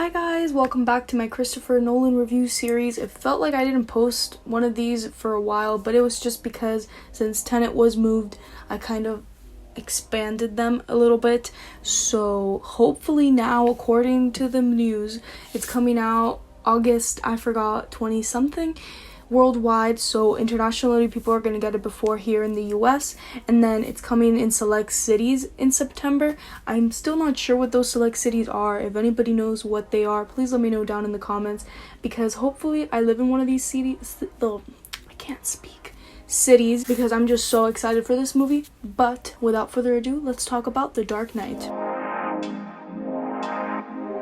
Hi guys, welcome back to my Christopher Nolan review series. It felt like I didn't post one of these for a while, but it was just because since Tenet was moved, I kind of expanded them a little bit. So hopefully now, according to the news, it's coming out August, 20 something worldwide, so internationally people are going to get it before here in the US, and then it's coming in select cities in September. I'm still not sure what those select cities are. If anybody knows what they are, please let me know down in the comments, because hopefully I live in one of these cities. Cities, because I'm just so excited for this movie. But without further ado, let's talk about The Dark Knight.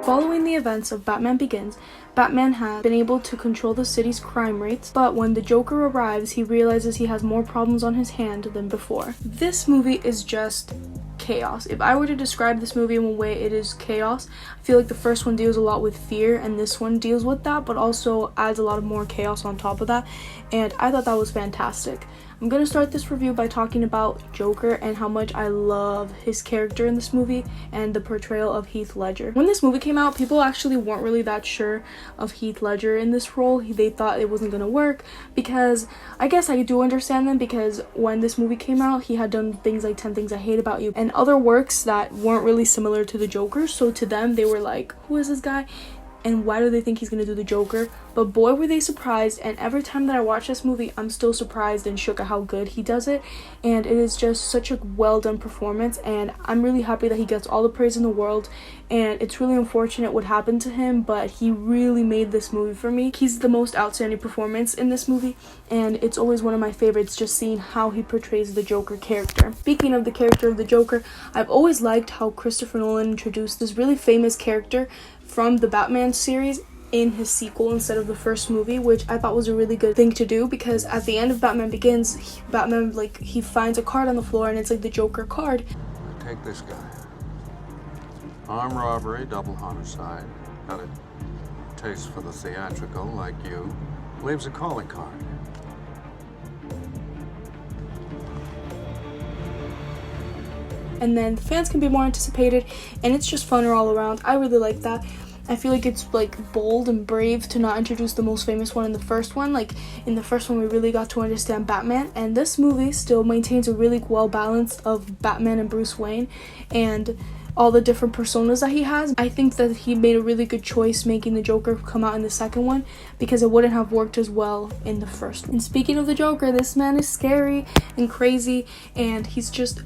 Following the events of Batman Begins, Batman has been able to control the city's crime rates, but when the Joker arrives, he realizes he has more problems on his hand than before. This movie is just chaos. If I were to describe this movie in one way, it is chaos. I feel like the first one deals a lot with fear, and this one deals with that, but also adds a lot of more chaos on top of that, and I thought that was fantastic. I'm gonna start this review by talking about Joker and how much I love his character in this movie and the portrayal of Heath Ledger. When this movie came out, people actually weren't really that sure of Heath Ledger in this role. They thought it wasn't gonna work, because I guess I do understand them, because when this movie came out, he had done things like 10 Things I Hate About You and other works that weren't really similar to the Joker, so to them they were like, who is this guy? And why do they think he's gonna do the Joker? But boy, were they surprised, and every time that I watch this movie, I'm still surprised and shook at how good he does it, and it is just such a well done performance, and I'm really happy that he gets all the praise in the world, and it's really unfortunate what happened to him, but he really made this movie for me. He's the most outstanding performance in this movie, and it's always one of my favorites, just seeing how he portrays the Joker character. Speaking of the character of the Joker, I've always liked how Christopher Nolan introduced this really famous character from the Batman series in his sequel instead of the first movie, which I thought was a really good thing to do, because at the end of Batman Begins, Batman, he finds a card on the floor and it's like the Joker card. Take this guy. Armed robbery, double homicide. Got a taste for the theatrical like you. Leaves a calling card. And then the fans can be more anticipated, and it's just funner all around. I really like that. I feel like it's bold and brave to not introduce the most famous one in the first one. In the first one, we really got to understand Batman, and this movie still maintains a really well balance of Batman and Bruce Wayne and all the different personas that he has. I think that he made a really good choice making the Joker come out in the second one, because it wouldn't have worked as well in the first one. And speaking of the Joker, this man is scary and crazy, and he's just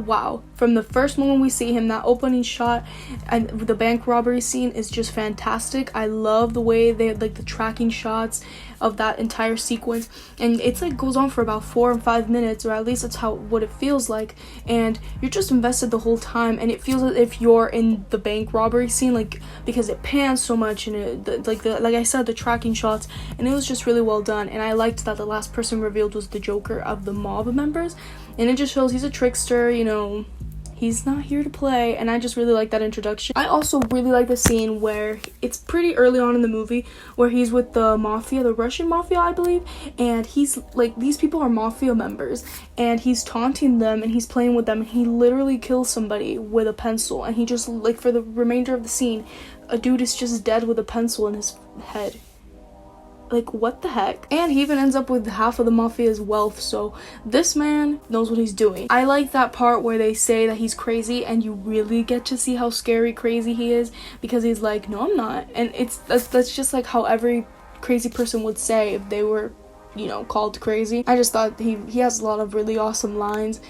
wow. From the first moment we see him, that opening shot and the bank robbery scene is just fantastic. I love the way they the tracking shots of that entire sequence, and it's goes on for about 4 or 5 minutes, or at least that's what it feels like, and you're just invested the whole time, and it feels as if you're in the bank robbery scene, because it pans so much, and like I said, the tracking shots, and it was just really well done. And I liked that the last person revealed was the Joker of the mob members, and it just shows he's a trickster, he's not here to play, and I just really like that introduction. I also really like the scene where it's pretty early on in the movie where he's with the mafia, the Russian mafia, I believe, and he's these people are mafia members, and he's taunting them and he's playing with them, and he literally kills somebody with a pencil, and he just for the remainder of the scene, a dude is just dead with a pencil in his head. What the heck? And he even ends up with half of the mafia's wealth, so this man knows what he's doing. I like that part where they say that he's crazy, and you really get to see how scary crazy he is, because he's like, no, I'm not. And that's just how every crazy person would say if they were, called crazy. I just thought he has a lot of really awesome lines,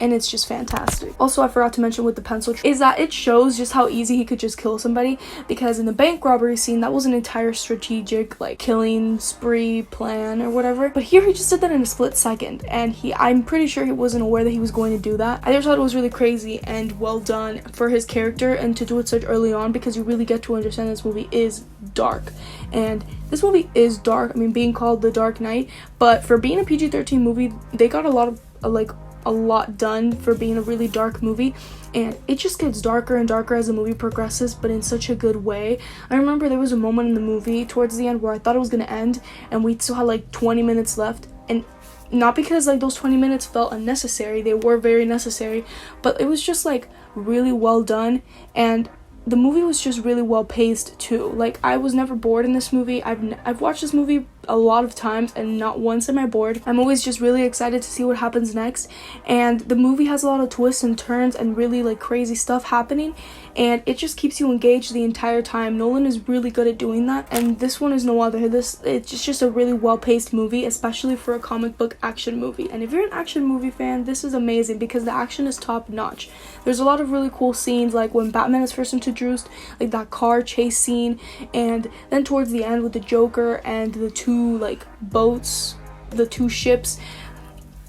and it's just fantastic. Also, I forgot to mention with the pencil is that it shows just how easy he could just kill somebody, because in the bank robbery scene, that was an entire strategic killing spree plan or whatever, but here he just did that in a split second, and I'm pretty sure he wasn't aware that he was going to do that. I just thought it was really crazy and well done for his character, and to do it such early on, because you really get to understand this movie is dark, and this movie is dark. I mean, being called The Dark Knight, but for being a PG-13 movie, they got a lot of a lot done for being a really dark movie, and it just gets darker and darker as the movie progresses, but in such a good way. I remember there was a moment in the movie towards the end where I thought it was gonna end, and we still had 20 minutes left, and not because those 20 minutes felt unnecessary, they were very necessary, but it was just really well done, and the movie was just really well paced too. Like, I was never bored in this movie. I've watched this movie a lot of times and not once am I bored. I'm always just really excited to see what happens next, and the movie has a lot of twists and turns and really like crazy stuff happening, and it just keeps you engaged the entire time. Nolan is really good at doing that, and this one is no other. It's just a really well-paced movie, especially for a comic book action movie. And if you're an action movie fan, this is amazing because the action is top notch. There's a lot of really cool scenes, like when Batman is first introduced, like that car chase scene, and then towards the end with the Joker and the two like boats, the two ships.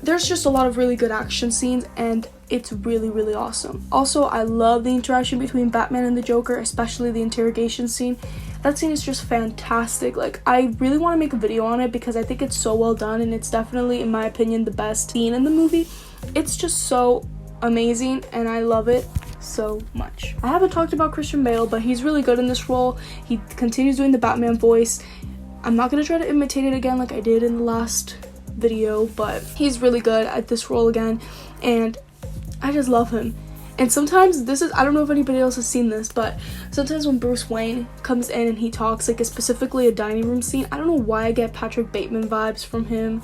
There's just a lot of really good action scenes, and it's really awesome. Also, I love the interaction between Batman and the Joker, especially the interrogation scene. That scene is just fantastic. Like, I really want to make a video on it because I think it's so well done, and it's definitely, in my opinion, the best scene in the movie. It's just so amazing, and I love it so much. I haven't talked about Christian Bale, but he's really good in this role. He continues doing the Batman voice. I'm not gonna try to imitate it again like I did in the last video, but he's really good at this role again, and I just love him. And sometimes I don't know if anybody else has seen this, but sometimes when Bruce Wayne comes in and he talks, like specifically a dining room scene, I don't know why I get Patrick Bateman vibes from him.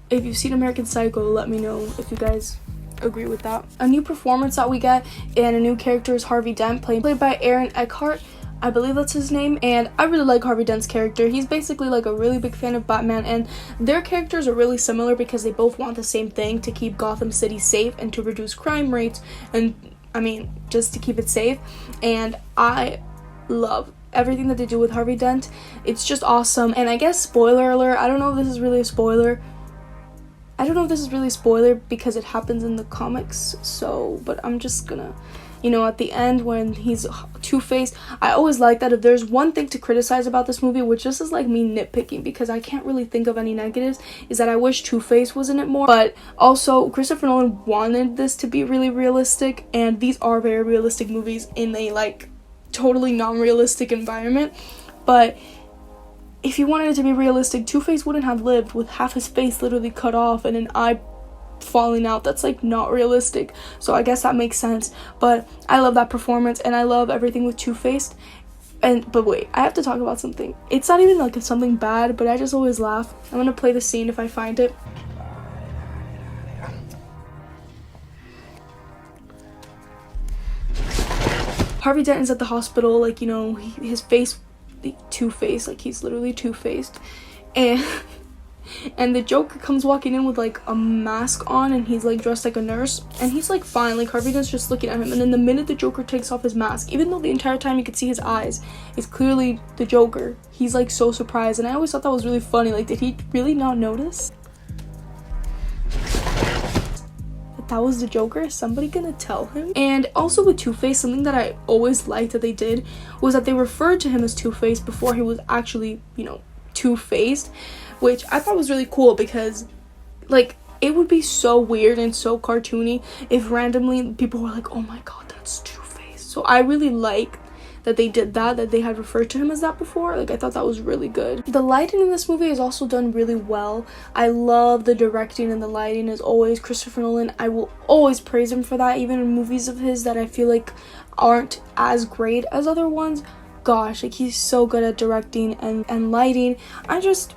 If you've seen American Psycho, let me know if you guys agree with that. A new performance that we get and a new character is Harvey Dent, played by Eckhart. I believe that's his name, and I really like Harvey Dent's character. He's basically like a really big fan of Batman, and their characters are really similar because they both want the same thing: to keep Gotham City safe and to reduce crime rates, and I mean, just to keep it safe. And I love everything that they do with Harvey Dent. It's just awesome. And I guess, spoiler alert, I don't know if this is really a spoiler. Because it happens in the comics, but I'm just gonna, at the end when he's Two-Face, I always like that if there's one thing to criticize about this movie, which this is like me nitpicking because I can't really think of any negatives, is that I wish Two-Face was in it more. But also, Christopher Nolan wanted this to be really realistic, and these are very realistic movies in a like totally non-realistic environment. But if you wanted it to be realistic, Two-Face wouldn't have lived with half his face literally cut off and an eye falling out. That's like not realistic, so I guess that makes sense. But I love that performance, and I love everything with Two-Face. But wait, I have to talk about something. It's not even like something bad, but I just always laugh. I'm gonna play the scene if I find it. Harvey Dent is at the hospital, like, his face, Two-Face, like he's literally two-faced, and the Joker comes walking in with like a mask on, and he's like dressed like a nurse, and he's like fine, like Harvey Dent's just looking at him, and then the minute the Joker takes off his mask, even though the entire time you could see his eyes, it's clearly the Joker, he's like so surprised. And I always thought that was really funny. Like, did he really not notice that was the Joker? Is somebody gonna tell him? And also with Two-Face, something that I always liked that they did was that they referred to him as Two-Face before he was actually, two-faced, which I thought was really cool because, like, it would be so weird and so cartoony if randomly people were like, oh my god, that's Two-Face. So I really like that they did that they had referred to him as that before. Like, I thought that was really good. The lighting in this movie is also done really well. I love the directing and the lighting as always. Christopher Nolan, I will always praise him for that, even in movies of his that I feel like aren't as great as other ones. Gosh, like, he's so good at directing and lighting. I just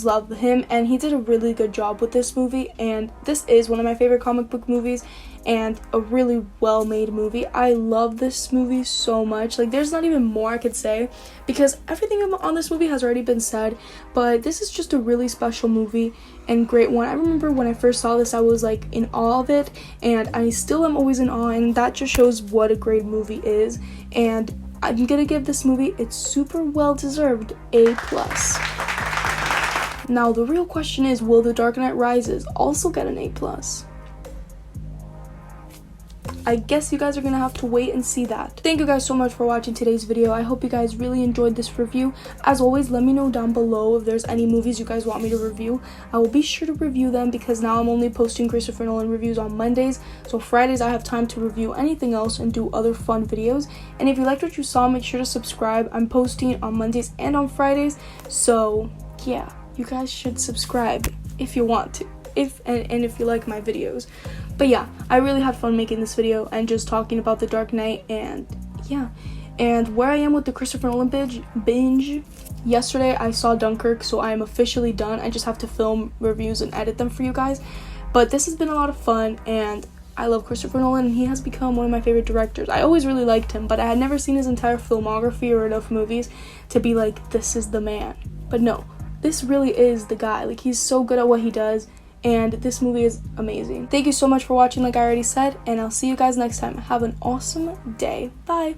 love him, and he did a really good job with this movie, and this is one of my favorite comic book movies and a really well-made movie. I love this movie so much. Like, there's not even more I could say because everything on this movie has already been said, but this is just a really special movie and great one. I remember when I first saw this, I was like in awe of it, and I still am always in awe, and that just shows what a great movie is. And I'm gonna give this movie its super well-deserved A+. Now, the real question is, will The Dark Knight Rises also get an A+? I guess you guys are gonna have to wait and see that. Thank you guys so much for watching today's video. I hope you guys really enjoyed this review. As always, let me know down below if there's any movies you guys want me to review. I will be sure to review them because now I'm only posting Christopher Nolan reviews on Mondays, so Fridays I have time to review anything else and do other fun videos. And if you liked what you saw, make sure to subscribe. I'm posting on Mondays and on Fridays, so yeah, you guys should subscribe if you want to, if you like my videos. But yeah, I really had fun making this video and just talking about The Dark Knight, and yeah. And where I am with the Christopher Nolan binge, yesterday I saw Dunkirk, so I am officially done. I just have to film reviews and edit them for you guys. But this has been a lot of fun, and I love Christopher Nolan, and he has become one of my favorite directors. I always really liked him, but I had never seen his entire filmography or enough movies to be like, this is the man. But no, this really is the guy. Like, he's so good at what he does, and this movie is amazing. Thank you so much for watching, like I already said, and I'll see you guys next time. Have an awesome day. Bye.